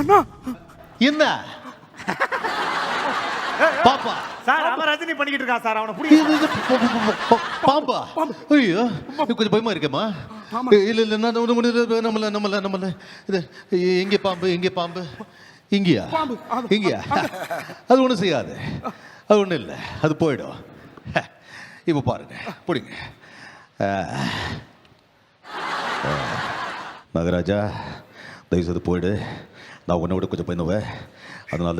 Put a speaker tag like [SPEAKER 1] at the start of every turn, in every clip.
[SPEAKER 1] அண்ணா
[SPEAKER 2] என்ன பாப்பா
[SPEAKER 1] சார் அவன் ரஜினி பண்ணிக்கிட்டு இருக்கான் சார் அவனை
[SPEAKER 2] பாம்பா ஐயோ கொஞ்சம் பயமா இருக்கேம்மா இல்ல இல்ல நம்மள இது எங்கே பாம்பு எங்கே பாம்பு இங்கேயா இங்கேயா அது ஒன்றும் செய்யாது அது ஒன்றும் இல்லை அது போயிடும் இப்போ பாருங்க பிடிங்க நாகராஜா தயவுசெய்து போயிடு நான் உன்னை விட கொஞ்சம் பயந்துவேன் அதனால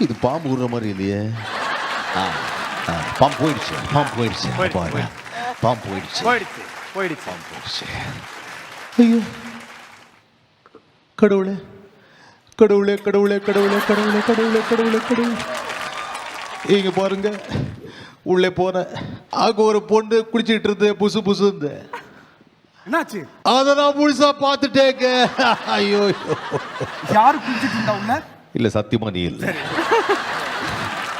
[SPEAKER 2] இது பாம்பு விடுற மாதிரி இல்லையே பாம்பு போயிடுச்சு பாம்பு போயிடுச்சு பாம்பு போயிடுச்சு பாம்பு போயிடுச்சு ஐயோ கடவுளே கடவுளே கடவுளே கடவுளே கடவுளே கடவுளே கடவுளே கடவுளே இங்க பாருங்க உள்ளே போன அங்க ஒரு பொண்ணு குடிச்சிட்டு இருந்து புசு புசு
[SPEAKER 1] என்னாச்சு
[SPEAKER 2] அத நான் முழுசா பார்த்துட்டேங்க ஐயோ
[SPEAKER 1] யாரு குடிச்சிட்டு இருந்தா உள்ள
[SPEAKER 2] இல்ல சத்தியமா நீ இல்ல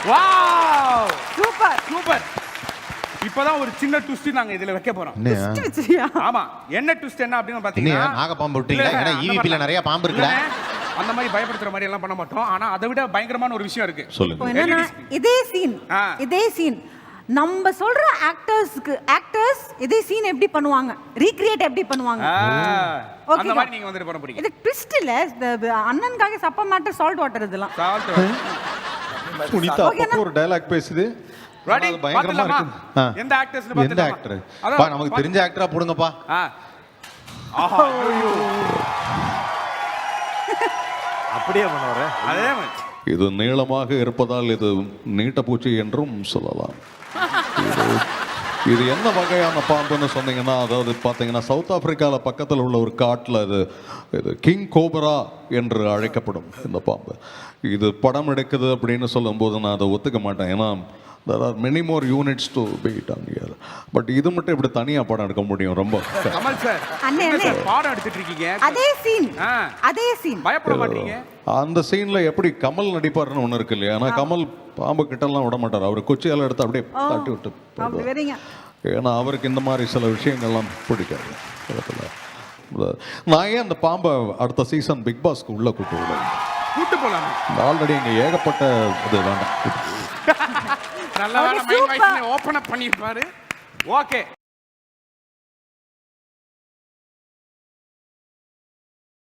[SPEAKER 1] வாவ் சூப்பர் சூப்பர் இப்பதான் ஒரு சின்ன ட்விஸ்ட் நாங்க இதுல வைக்க போறோம் ஆமா என்ன ட்விஸ்ட் என்ன அப்படின்னு பாத்தீங்கன்னா
[SPEAKER 2] நாக பாம்பு விட்டீங்களா ஏன்னா ஈவிபில நிறைய பாம்பு இருக்குடா
[SPEAKER 1] அந்த மாதிரி பயப்படுத்துற மாதிரி எல்லாம் பண்ண மாட்டோம் ஆனா அதை விட பயங்கரமான ஒரு விஷயம் இருக்கு
[SPEAKER 2] சொல்லுங்க
[SPEAKER 3] இதே சீன் நம்ம சொல்ற ஆக்டர்ஸ் இதே சீன் எப்படி பண்ணுவாங்க ரீக்ரியேட் எப்படி பண்ணுவாங்க
[SPEAKER 1] அந்த மாதிரி நீங்க வந்து பண்ண போறீங்க
[SPEAKER 3] இது ட்விஸ்ட் இல்ல அண்ணனுக்காக சப்ப மேட்டர் சால்ட் வாட்டர் இதெல்லாம்
[SPEAKER 2] சுனிதா அப்போ ஒரு டயலாக் பேசுது
[SPEAKER 1] ரெடி
[SPEAKER 2] பயங்கரமா இருக்கு
[SPEAKER 1] எந்த ஆக்டர்ஸ்னு பாத்துடலாம்
[SPEAKER 2] எந்த ஆக்டர் பா நமக்கு தெரிஞ்ச ஆக்டரா போடுங்கப்பா
[SPEAKER 1] ஆஹா அப்படியே பண்ணுவாரு அதே மாதிரி
[SPEAKER 2] இது நீளமாக இருப்பதால் இது நீட்டப்பூச்சி என்றும் சொல்லலாம் இது என்ன வகையான பாம்புன்னு சொன்னீங்கன்னா அதாவது பார்த்தீங்கன்னா சவுத் ஆப்பிரிக்காவில் பக்கத்தில் உள்ள ஒரு காட்டில் இது கிங் கோபரா என்று அழைக்கப்படும் இந்த பாம்பு இது படம் எடுக்குது அப்படின்னு சொல்லும்போது நான் அதை ஒத்துக்க மாட்டேன் ஏன்னா there are many more units to be done here but இது மட்டும் இப்படி தனியா படம் எடுக்க முடியும் ரொம்ப
[SPEAKER 1] கமல் சார் அண்ணே பாடம் எடுத்துட்டு இருக்கீங்க
[SPEAKER 3] அதே சீன்
[SPEAKER 1] பயப்பட மாட்டீங்க
[SPEAKER 2] அந்த சீன்ல எப்படி கமல் நடிப்பாருன்னு ஒண்ணு இருக்கு இல்லையா ஆனா கமல் பாம்பு கிட்டலாம் விட மாட்டார் அவர் குச்சியால எடுத்து அப்படியே தட்டி விட்டு ஏன்னா அவருக்கு இந்த மாதிரி சில விஷயங்கள்லாம் பிடிக்காது நான் ஏன் அந்த பாம்பை அடுத்த சீசன் பிக் பாஸ்க்கு உள்ள கூட்டு
[SPEAKER 1] போலாம்
[SPEAKER 2] ஆல்ரெடி இங்க ஏகப்பட்ட இது வேண்டாம்
[SPEAKER 1] நல்ல வேலை மைண்ட் வாய்ஸ் ஓபன் அப் பண்ணிருப்பாரு ஓகே